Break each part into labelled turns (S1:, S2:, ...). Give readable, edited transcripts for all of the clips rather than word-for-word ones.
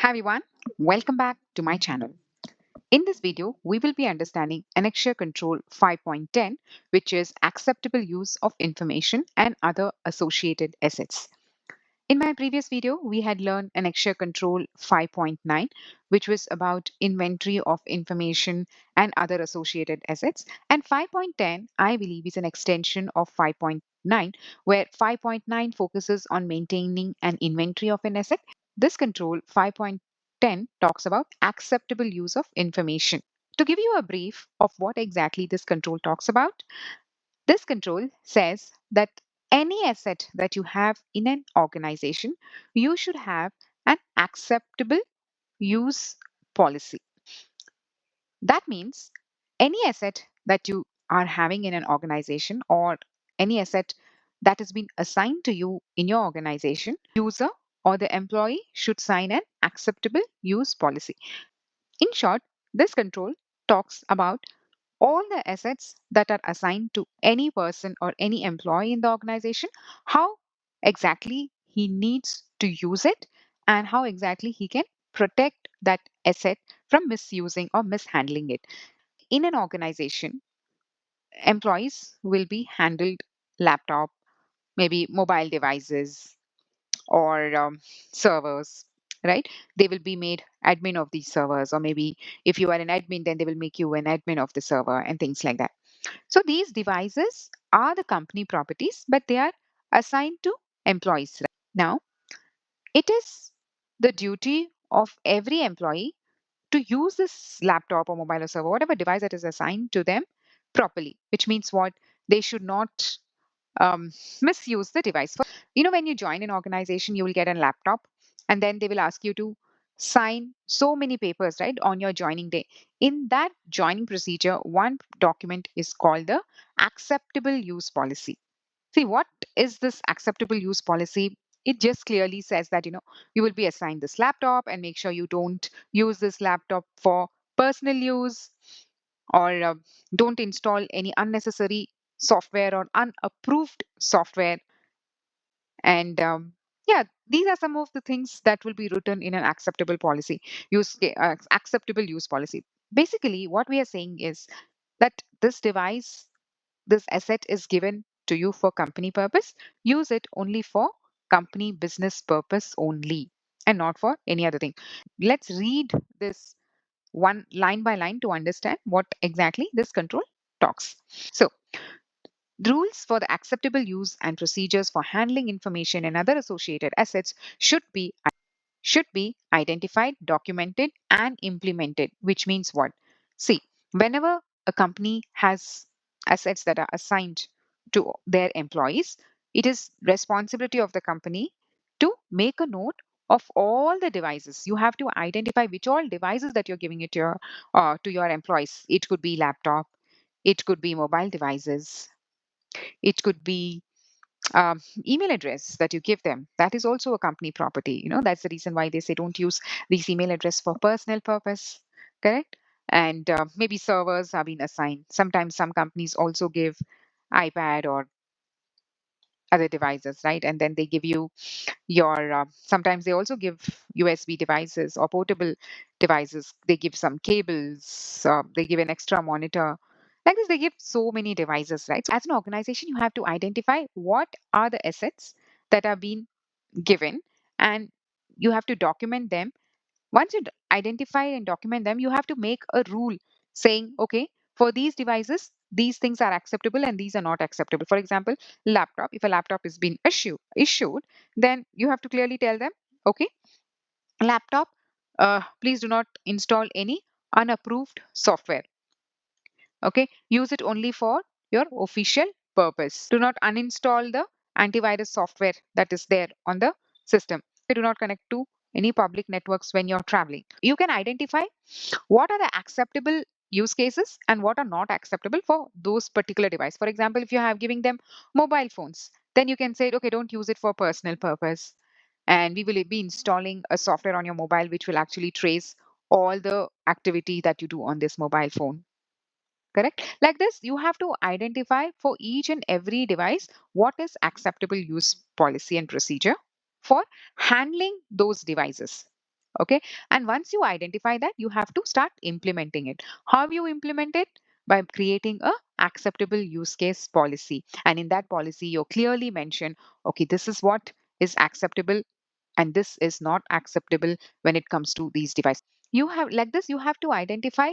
S1: Hi everyone, welcome back to my channel. In this video, we will be understanding Annex A Control 5.10, which is acceptable use of information and other associated assets. In my previous video, we had learned Annex A Control 5.9, which was about inventory of information and other associated assets. And 5.10, I believe, is an extension of 5.9, where 5.9 focuses on maintaining an inventory of an asset. This control 5.10 talks about acceptable use of information. To give you a brief of what exactly this control talks about, this control says that any asset that you have in an organization, you should have an acceptable use policy. That means any asset that you are having in an organization or any asset that has been assigned to you in your organization, user or the employee should sign an acceptable use policy. In short, this control talks about all the assets that are assigned to any person or any employee in the organization, how exactly he needs to use it, and how exactly he can protect that asset from misusing or mishandling it. In an organization, employees will be handled laptop, maybe mobile devices, or servers, right? They will be made admin of these servers, or maybe if you are an admin, then they will make you an admin of the server and things like that. So these devices are the company properties, but they are assigned to employees. Right? Now, it is the duty of every employee to use this laptop or mobile or server, whatever device that is assigned to them properly, which means what? They should not misuse the device. When you join an organization, you will get a laptop and then they will ask you to sign so many papers, right, on your joining day. In that joining procedure, one document is called the acceptable use policy. See, what is this acceptable use policy? It just clearly says that, you will be assigned this laptop and make sure you don't use this laptop for personal use or don't install any unnecessary software or unapproved software. And yeah, these are some of the things that will be written in an acceptable policy, acceptable use policy. Basically, what we are saying is that this device, this asset is given to you for company purpose. Use it only for company business purpose only and not for any other thing. Let's read this one line by line to understand what exactly this control talks. So, rules for the acceptable use and procedures for handling information and other associated assets should be identified, documented, and implemented, which means what? See, whenever a company has assets that are assigned to their employees, it is responsibility of the company to make a note of all the devices. You have to identify which all devices that you're giving it to your employees. It could be laptop, it could be mobile devices, it could be email address that you give them. That is also a company property. That's the reason why they say don't use these email address for personal purpose. Correct. And maybe servers are being assigned. Sometimes some companies also give iPad or other devices, right? And then they give you your sometimes they also give USB devices or portable devices. They give some cables, they give an extra monitor. Like this, they give so many devices, right? So as an organization, you have to identify what are the assets that are being given, and you have to document them. Once you identify and document them, you have to make a rule saying, okay, for these devices, these things are acceptable and these are not acceptable. For example, laptop. If a laptop is being issued, then you have to clearly tell them, okay, laptop, please do not install any unapproved software. Okay, use it only for your official purpose. Do not uninstall the antivirus software that is there on the system. Do not connect to any public networks when you're traveling. You can identify what are the acceptable use cases and what are not acceptable for those particular device. For example, if you have giving them mobile phones, then you can say, okay, don't use it for personal purpose. And we will be installing a software on your mobile which will actually trace all the activity that you do on this mobile phone. Correct? Like this, you have to identify for each and every device what is acceptable use policy and procedure for handling those devices. Okay. And once you identify that, you have to start implementing it. How you implement it? By creating a acceptable use case policy. And in that policy, you clearly mention, okay, this is what is acceptable and this is not acceptable when it comes to these devices. You have like this, you have to identify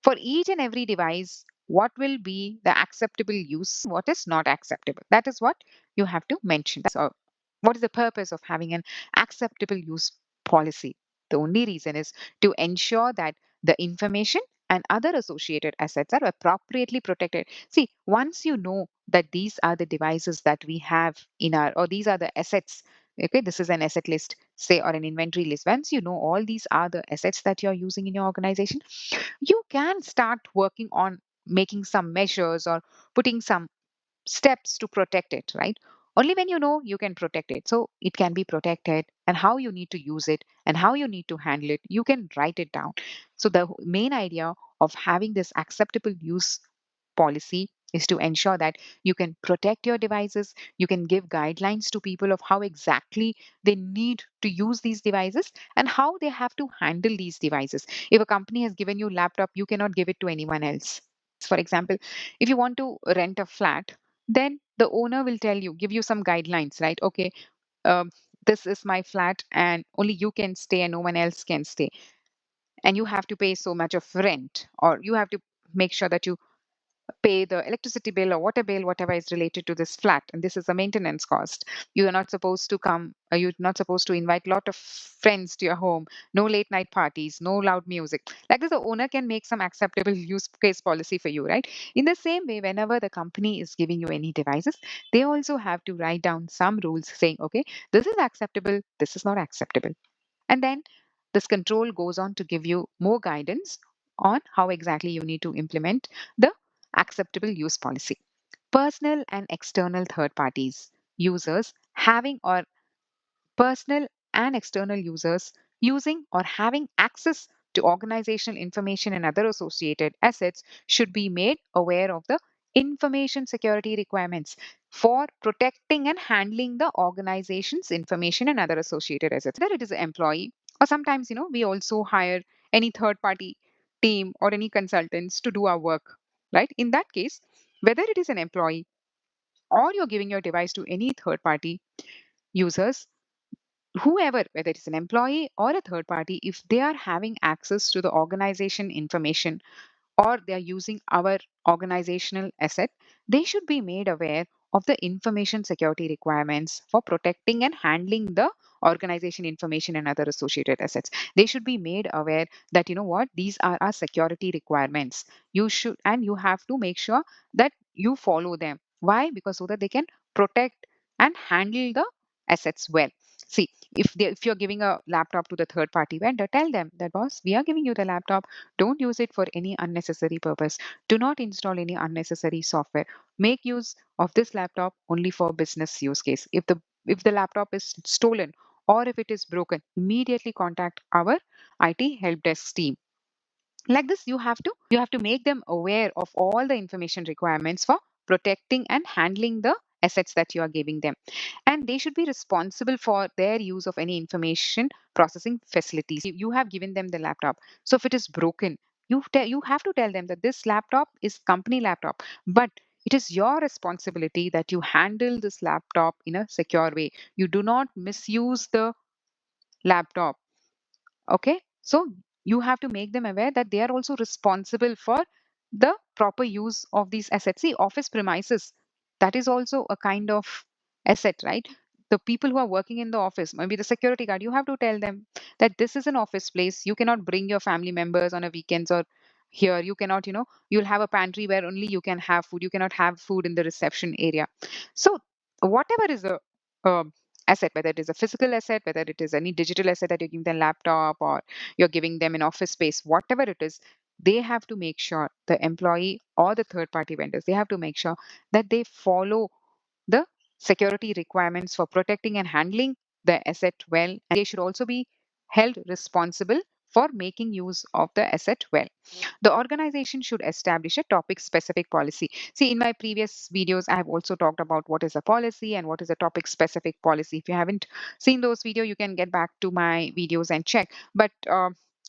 S1: for each and every device what will be the acceptable use, what is not acceptable. That is what you have to mention. So what is the purpose of having an acceptable use policy? The only reason is to ensure that the information and other associated assets are appropriately protected. See, once you know that these are the devices that we have in our, or these are the assets, okay, this is an asset list, say, or an inventory list. Once you know all these are the assets that you're using in your organization, you can start working on making some measures or putting some steps to protect it, right? Only when you know, you can protect it. So it can be protected, and how you need to use it and how you need to handle it, you can write it down. So the main idea of having this acceptable use policy is to ensure that you can protect your devices, you can give guidelines to people of how exactly they need to use these devices and how they have to handle these devices. If a company has given you laptop, you cannot give it to anyone else. For example, if you want to rent a flat, then the owner will tell you, give you some guidelines, right? Okay, um, this is my flat and only you can stay and no one else can stay. And you have to pay so much of rent, or you have to make sure that you pay the electricity bill or water bill, whatever is related to this flat. And this is a maintenance cost. You are not supposed to come, you're not supposed to invite a lot of friends to your home, no late night parties, no loud music. Like this, the owner can make some acceptable use case policy for you, right? In the same way, whenever the company is giving you any devices, they also have to write down some rules saying, okay, this is acceptable, this is not acceptable. And then this control goes on to give you more guidance on how exactly you need to implement the acceptable use policy. Personal and external third parties, users having or personal and external users using or having access to organizational information and other associated assets should be made aware of the information security requirements for protecting and handling the organization's information and other associated assets. Whether it is an employee, or sometimes, we also hire any third party team or any consultants to do our work, right? In that case, whether it is an employee or you're giving your device to any third party users, whoever, whether it's an employee or a third party, if they are having access to the organization information or they are using our organizational asset, they should be made aware of the information security requirements for protecting and handling the organization information and other associated assets. They should be made aware that, what, these are our security requirements. You should, and you have to make sure that you follow them. Why? Because so that they can protect and handle the assets well. See, if you're giving a laptop to the third party vendor, tell them that, boss, we are giving you the laptop, don't use it for any unnecessary purpose. Do not install any unnecessary software. Make use of this laptop only for business use case. If the laptop is stolen or if it is broken, immediately contact our IT help desk team. Like this, you have to make them aware of all the information requirements for protecting and handling the assets that you are giving them, and they should be responsible for their use of any information processing facilities. You have given them the laptop, so if it is broken, you have to tell them that this laptop is company laptop, but it is your responsibility that you handle this laptop in a secure way. You do not misuse the laptop. Okay, so you have to make them aware that they are also responsible for the proper use of these assets. See, office premises, that is also a kind of asset, right? The people who are working in the office, maybe the security guard, you have to tell them that this is an office place. You cannot bring your family members on a weekends, or here you cannot, you'll have a pantry where only you can have food. You cannot have food in the reception area. So whatever is a um, asset, whether it is a physical asset, whether it is any digital asset that you're giving them laptop or you're giving them an office space, whatever it is, they have to make sure, the employee or the third party vendors, they have to make sure that they follow the security requirements for protecting and handling the asset well. And they should also be held responsible for making use of the asset well. The organization should establish a topic specific policy. See, in my previous videos, I have also talked about what is a policy and what is a topic specific policy. If you haven't seen those videos, you can get back to my videos and check. But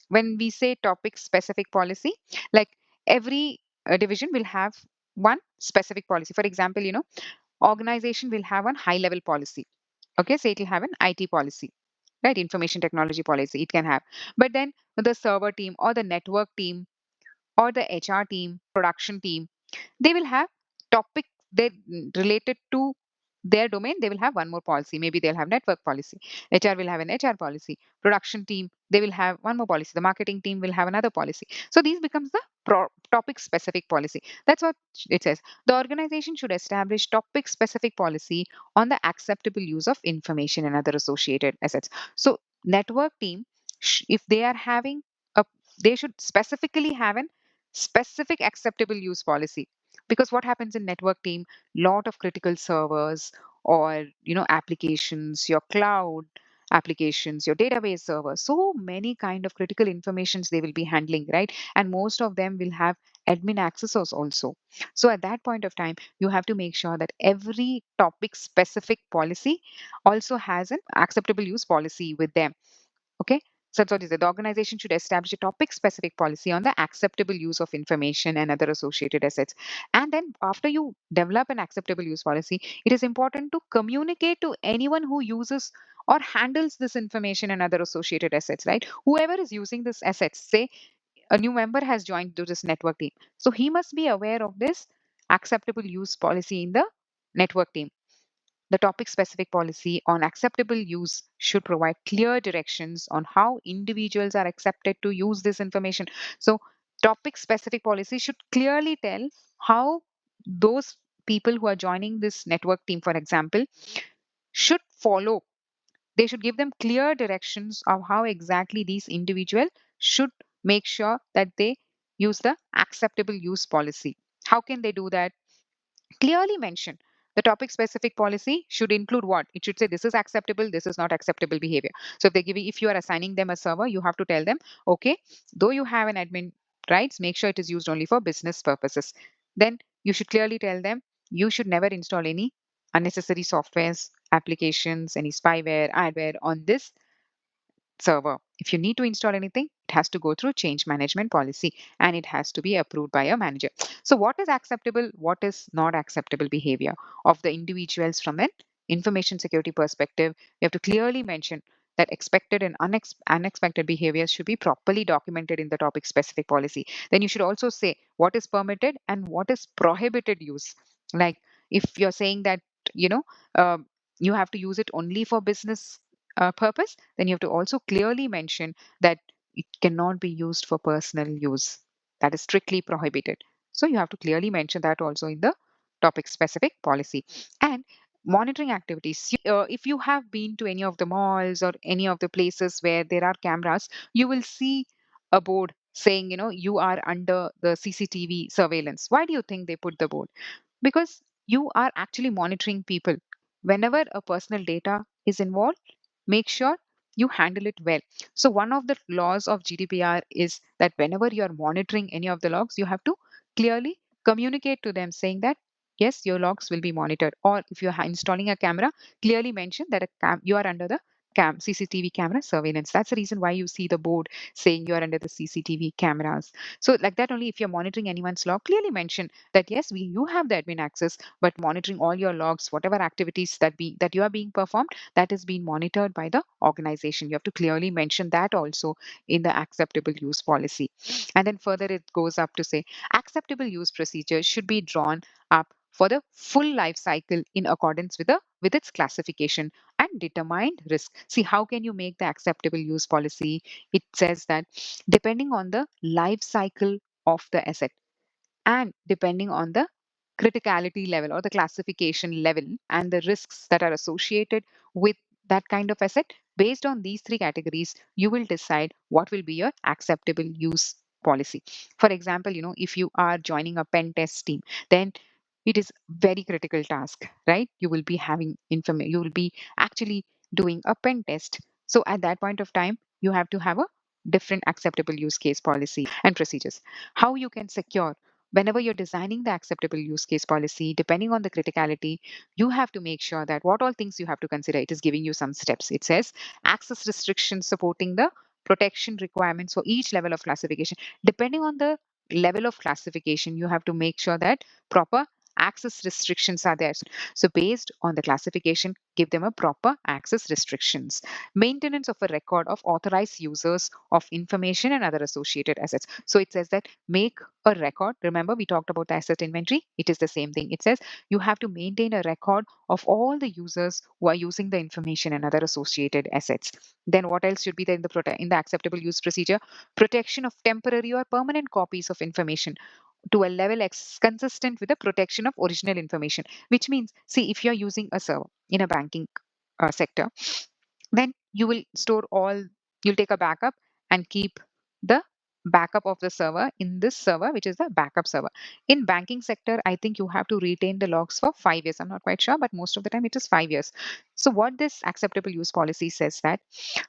S1: when we say topic specific policy, like every division will have one specific policy. For example, organization will have one high level policy. Okay, so it will have an IT policy, right? Information technology policy it can have. But then the server team or the network team or the HR team, production team, they will have topic they related to their domain. They will have one more policy. Maybe they'll have network policy. HR will have an HR policy. Production team, they will have one more policy. The marketing team will have another policy. So these becomes the topic specific policy. That's what it says. The organization should establish topic specific policy on the acceptable use of information and other associated assets. So network team, if they are having a, they should specifically have an specific acceptable use policy, because what happens in network team, lot of critical servers or applications, your cloud applications, your database servers, so many kind of critical informations they will be handling, right? And most of them will have admin accesses also. So at that point of time, you have to make sure that every topic specific policy also has an acceptable use policy with them. Okay. So that's what is it. The organization should establish a topic specific policy on the acceptable use of information and other associated assets. And then after you develop an acceptable use policy, it is important to communicate to anyone who uses or handles this information and other associated assets, right? Whoever is using this assets, say a new member has joined to this network team. So he must be aware of this acceptable use policy in the network team. The topic specific policy on acceptable use should provide clear directions on how individuals are accepted to use this information. So, topic specific policy should clearly tell how those people who are joining this network team, for example, should follow. They should give them clear directions of how exactly these individuals should make sure that they use the acceptable use policy. How can they do that? Clearly mention. The topic specific policy should include what? It should say this is acceptable, this is not acceptable behavior. So if you are assigning them a server, you have to tell them, okay, though you have an admin rights, make sure it is used only for business purposes. Then you should clearly tell them you should never install any unnecessary softwares, applications, any spyware, adware on this server. If you need to install anything, it has to go through change management policy and it has to be approved by a manager. So, what is acceptable, what is not acceptable behavior of the individuals from an information security perspective? You have to clearly mention that expected and unexpected behaviors should be properly documented in the topic specific policy. Then you should also say what is permitted and what is prohibited use. Like if you're saying that, you know, um you have to use it only for business purpose, then you have to also clearly mention that it cannot be used for personal use. That is strictly prohibited. So you have to clearly mention that also in the topic specific policy. And monitoring activities. If you have been to any of the malls or any of the places where there are cameras, you will see a board saying, you are under the CCTV surveillance. Why do you think they put the board? Because you are actually monitoring people. Whenever a personal data is involved, make sure you handle it well. So, one of the laws of GDPR is that whenever you are monitoring any of the logs, you have to clearly communicate to them saying that yes, your logs will be monitored. Or if you're installing a camera, clearly mention that you are under the CCTV camera surveillance. That's the reason why you see the board saying you are under the CCTV cameras. So, like that, only if you're monitoring anyone's log, clearly mention that yes, you have the admin access, but monitoring all your logs, whatever activities that you are being performed, that is being monitored by the organization. You have to clearly mention that also in the acceptable use policy. And then further, it goes up to say acceptable use procedures should be drawn up for the full life cycle in accordance with its classification and determined risk. See, how can you make the acceptable use policy? It says that depending on the life cycle of the asset and depending on the criticality level or the classification level and the risks that are associated with that kind of asset, based on these three categories, you will decide what will be your acceptable use policy. For example, if you are joining a pen test team, then it is very critical task, right? You will be having information, you will be actually doing a pen test. So at that point of time, you have to have a different acceptable use case policy and procedures. How you can secure whenever you're designing the acceptable use case policy, depending on the criticality, you have to make sure that what all things you have to consider. It is giving you some steps. It says access restrictions supporting the protection requirements for each level of classification. Depending on the level of classification, you have to make sure that proper access restrictions are there. So based on the classification, give them a proper access restrictions. Maintenance of a record of authorized users of information and other associated assets. So it says that make a record. Remember, we talked about the asset inventory. It is the same thing. It says you have to maintain a record of all the users who are using the information and other associated assets. Then what else should be there in in the acceptable use procedure? Protection of temporary or permanent copies of information to a level consistent with the protection of original information, which means, see, if you're using a server in a banking sector, then you will store all, you'll take a backup and keep the backup of the server in this server, which is the backup server. In banking sector, I think you have to retain the logs for 5 years. I'm not quite sure, but most of the time it is 5 years. So what this acceptable use policy says that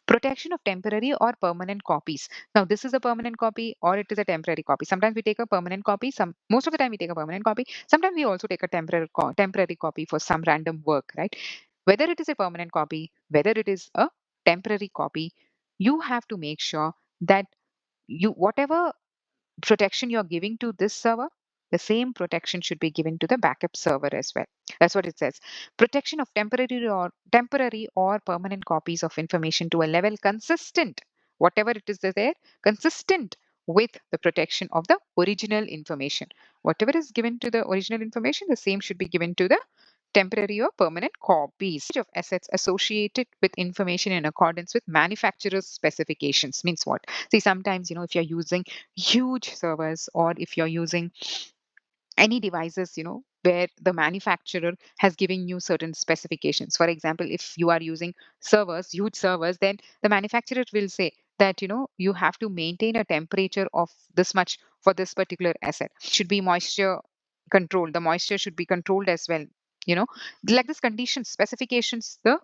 S1: protection of temporary or permanent copies. Now, this is a permanent copy or it is a temporary copy. Sometimes we take a permanent copy. Most of the time we take a permanent copy. Sometimes we also take a temporary copy for some random work, right? Whether it is a permanent copy, whether it is a temporary copy, you have to make sure that you whatever protection you're giving to this server, the same protection should be given to the backup server as well. That's what it says. Protection of temporary or permanent copies of information to a level consistent, whatever it is there, consistent with the protection of the original information. Whatever is given to the original information, the same should be given to the temporary or permanent copies of assets associated with information in accordance with manufacturer's specifications. Means what? See, sometimes, if you're using huge servers or if you're using any devices, where the manufacturer has given you certain specifications. For example, if you are using servers, huge servers, then the manufacturer will say that, you have to maintain a temperature of this much for this particular asset. Should be moisture controlled. The moisture should be controlled as well. You know, like this condition specifications, the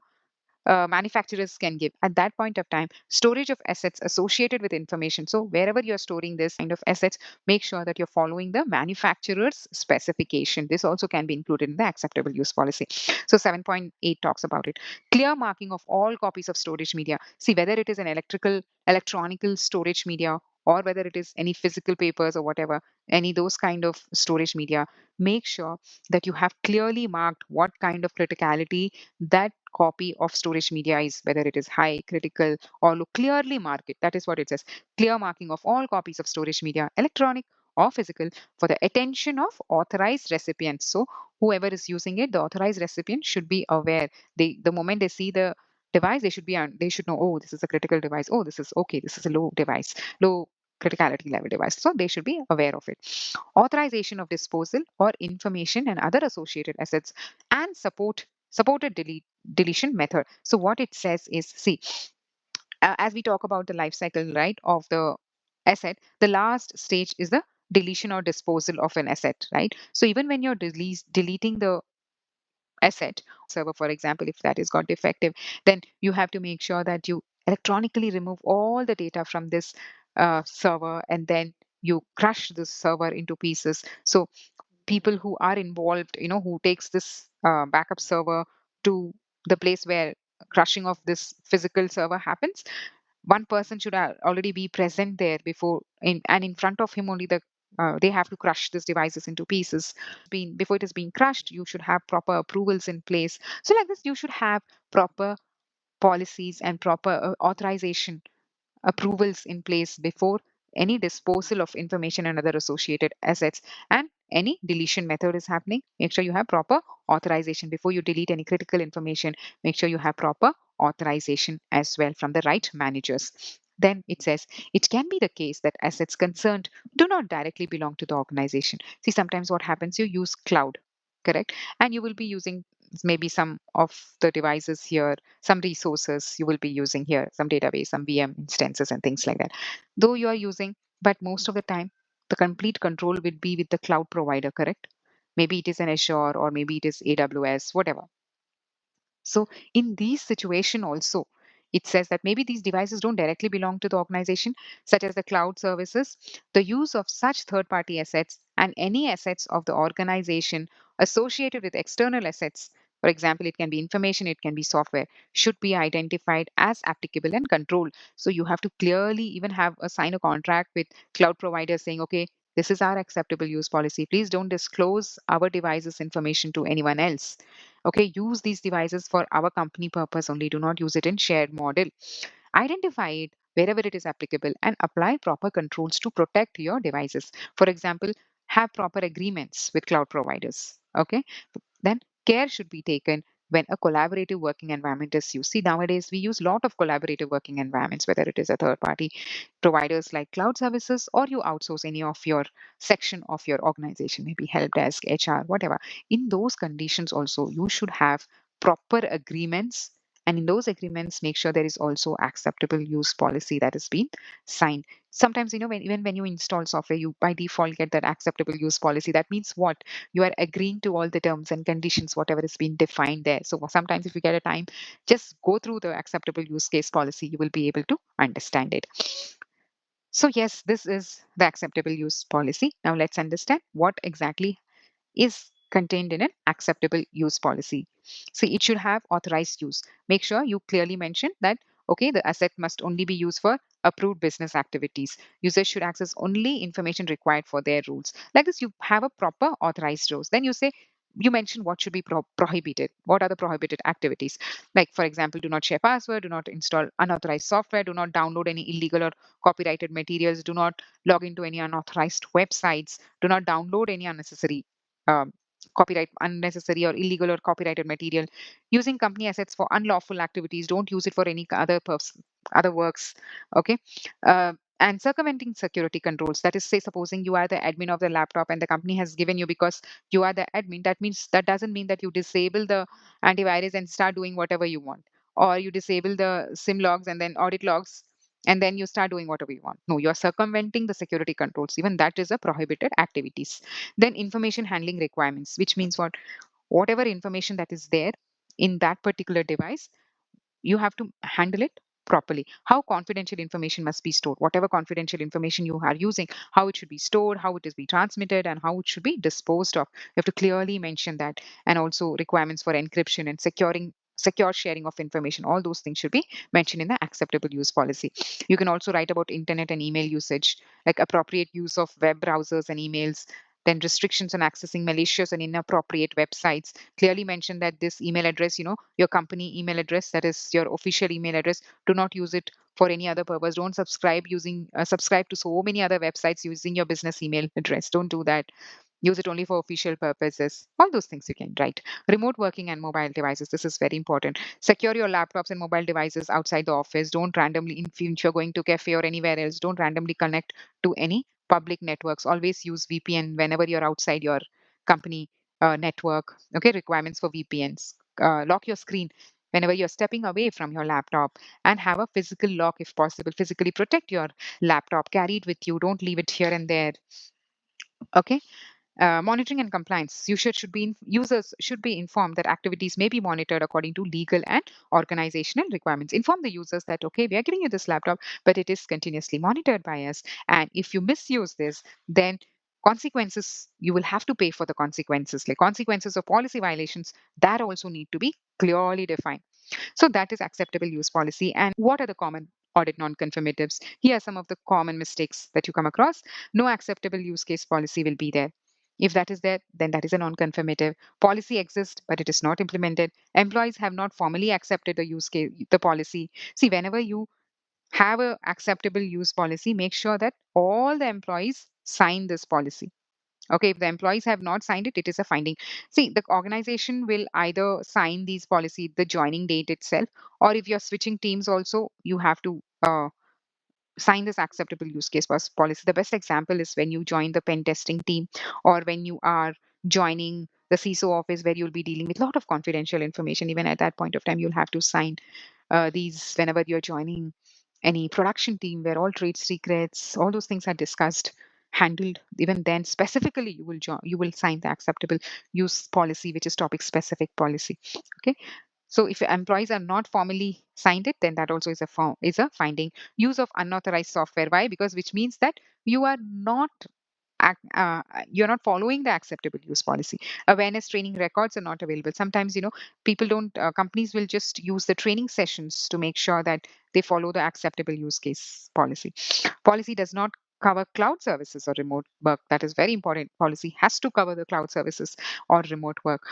S1: manufacturers can give at that point of time. Storage of assets associated with information. So wherever you're storing this kind of assets, make sure that you're following the manufacturer's specification. This also can be included in the acceptable use policy. So 7.8 talks about it. Clear marking of all copies of storage media. See, whether it is an electronical storage media, or whether it is any physical papers or whatever, any those kind of storage media, make sure that you have clearly marked what kind of criticality that copy of storage media is, whether it is high, critical, or low. Clearly mark it. That is what it says. Clear marking of all copies of storage media, electronic or physical, for the attention of authorized recipients. So whoever is using it, the authorized recipient should be aware. The moment they see the device, they should know, oh, this is a critical device. Oh, this is okay. This is a low device, low criticality level device. So they should be aware of it. Authorization of disposal or information and other associated assets, and supported deletion method. So what it says is, see, as we talk about the life cycle, right, of the asset, the last stage is the deletion or disposal of an asset, right? So even when you're deleting the asset server, for example, if that is got defective, then you have to make sure that you electronically remove all the data from this server, and then you crush this server into pieces. So people who are involved, who takes this backup server to the place where crushing of this physical server happens, one person should already be present there and in front of him only they have to crush these devices into pieces. Before it is being crushed, you should have proper approvals in place. So like this, you should have proper policies and proper authorization approvals in place before any disposal of information and other associated assets, and any deletion method is happening. Make sure you have proper authorization before you delete any critical information. Make sure you have proper authorization as well from the right managers. Then it says it can be the case that assets concerned do not directly belong to the organization. See, sometimes what happens, you use cloud, correct, and you will be using maybe some of the devices here, some resources you will be using here, some database, some VM instances, and things like that. Though you are using, but most of the time, the complete control will be with the cloud provider, correct? Maybe it is an Azure or maybe it is AWS, whatever. So in these situation also, It says that maybe these devices don't directly belong to the organization, such as the cloud services. The use of such third party assets and any assets of the organization associated with external assets, for example, it can be information, it can be software, should be identified as applicable and controlled. So you have to clearly even have a sign a contract with cloud providers saying, okay, this is our acceptable use policy. Please don't disclose our devices information to anyone else. Okay, use these devices for our company purpose only. Do not use it in shared model. Identify it wherever it is applicable and apply proper controls to protect your devices. For example, have proper agreements with cloud providers. Okay, then care should be taken when a collaborative working environment is used. See, nowadays we use a lot of collaborative working environments, whether it is a third party providers like cloud services or you outsource any of your section of your organization, maybe help desk, HR, whatever. In those conditions, also, you should have proper agreements. And in those agreements, make sure there is also acceptable use policy that has been signed. Sometimes, even when you install software, you by default get that acceptable use policy. That means what? You are agreeing to all the terms and conditions, whatever is being defined there. So sometimes if you get a time, just go through the acceptable use case policy. You will be able to understand it. So yes, this is the acceptable use policy. Now let's understand what exactly is contained in an acceptable use policy. See, it should have authorized use. Make sure you clearly mention that, okay, the asset must only be used for approved business activities. Users should access only information required for their rules. Like this, you have a proper authorized rules. Then you say, you mention what should be prohibited. What are the prohibited activities? Like, for example, do not share password, do not install unauthorized software, do not download any illegal or copyrighted materials, do not log into any unauthorized websites, do not download any unnecessary um, copyright unnecessary or illegal or copyrighted material, using company assets for unlawful activities, don't use it for any other works. Okay. And circumventing security controls, that is, say supposing you are the admin of the laptop and the company has given you because you are the admin, that means that doesn't mean that you disable the antivirus and start doing whatever you want, or you disable the sim logs and then audit logs and then you start doing whatever you want. No, you're circumventing the security controls. Even that is a prohibited activities. Then information handling requirements, which means what? Whatever information that is there in that particular device, you have to handle it properly. How confidential information must be stored, whatever confidential information you are using, how it should be stored, how it is be transmitted, and how it should be disposed of. You have to clearly mention that. And also requirements for encryption and secure sharing of information, all those things should be mentioned in the acceptable use policy. You can also write about internet and email usage, like appropriate use of web browsers and emails, then restrictions on accessing malicious and inappropriate websites. Clearly mention that this email address, your company email address, that is your official email address, do not use it for any other purpose. Don't subscribe to so many other websites using your business email address. Don't do that. Use it only for official purposes. All those things you can write. Remote working and mobile devices. This is very important. Secure your laptops and mobile devices outside the office. Don't randomly, if you're going to cafe or anywhere else, don't randomly connect to any public networks. Always use VPN whenever you're outside your company network. Okay, requirements for VPNs. Lock your screen whenever you're stepping away from your laptop, and have a physical lock if possible. Physically protect your laptop. Carry it with you. Don't leave it here and there. Okay. Monitoring and compliance. Users should be informed that activities may be monitored according to legal and organizational requirements. Inform the users that, okay, we are giving you this laptop, but it is continuously monitored by us. And if you misuse this, then consequences, you will have to pay for the consequences, like consequences of policy violations, that also need to be clearly defined. So that is acceptable use policy. And what are the common audit non-conformatives? Here are some of the common mistakes that you come across. No acceptable use case policy will be there. If that is there, then that is a non-conformative. Policy exists, but it is not implemented. Employees have not formally accepted the policy. See, whenever you have a acceptable use policy, make sure that all the employees sign this policy. Okay, if the employees have not signed it, it is a finding. See, the organization will either sign these policy the joining date itself, or if you're switching teams, also you have to sign this acceptable use case policy. The best example is when you join the pen testing team, or when you are joining the CISO office where you'll be dealing with a lot of confidential information. Even at that point of time, you'll have to sign these whenever you're joining any production team where all trade secrets, all those things are discussed, handled. Even then, specifically, you will sign the acceptable use policy, which is topic specific policy. Okay. So if employees are not formally signed it, then that also is a finding. Use of unauthorized software. Why? Because which means that you are not you're not following the acceptable use policy. Awareness training records are not available. Sometimes, people don't, companies will just use the training sessions to make sure that they follow the acceptable use case policy. Policy does not cover cloud services or remote work. That is very important. Policy has to cover the cloud services or remote work.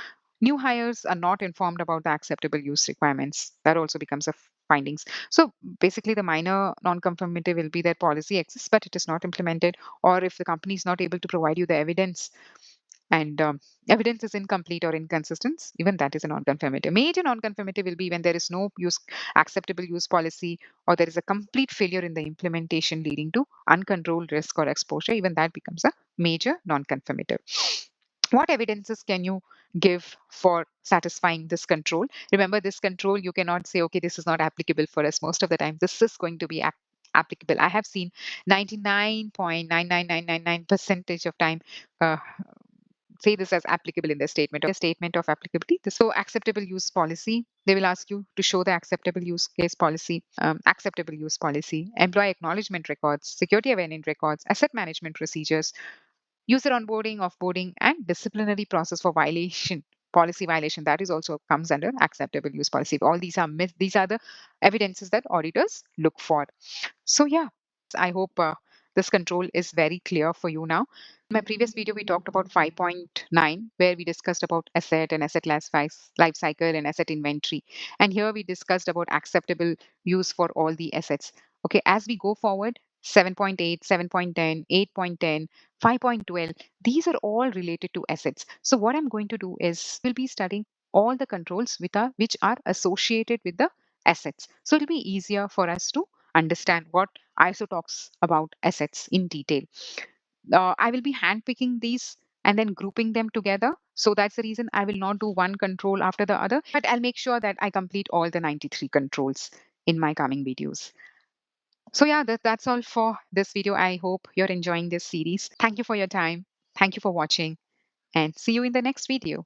S1: New hires are not informed about the acceptable use requirements. That also becomes a findings. So basically, the minor non-conformity will be that policy exists, but it is not implemented, or if the company is not able to provide you the evidence and evidence is incomplete or inconsistent, even that is a non-conformity. Major non-conformity will be when there is no use acceptable use policy, or there is a complete failure in the implementation leading to uncontrolled risk or exposure. Even that becomes a major non-conformity. What evidences can you give for satisfying this control? Remember, this control, you cannot say, okay, this is not applicable for us. Most of the time, this is going to be applicable. I have seen 99.99999 percentage of time uh, say this as applicable in the statement of applicability. So acceptable use policy, they will ask you to show the acceptable use case policy, acceptable use policy, employee acknowledgement records, security awareness records, asset management procedures, user onboarding, offboarding, and disciplinary process for violation. Policy violation, that is also comes under acceptable use policy. All these are these are the evidences that auditors look for. So yeah, I hope this control is very clear for you now. In my previous video, we talked about 5.9, where we discussed about asset and asset life cycle and asset inventory. And here we discussed about acceptable use for all the assets. Okay, as we go forward, 7.8, 7.10, 8.10, 5.12, these are all related to assets. So what I'm going to do is we'll be studying all the controls which are associated with the assets. So it'll be easier for us to understand what ISO talks about assets in detail. I will be handpicking these and then grouping them together. So that's the reason I will not do one control after the other, but I'll make sure that I complete all the 93 controls in my coming videos. So yeah, that's all for this video. I hope you're enjoying this series. Thank you for your time. Thank you for watching and see you in the next video.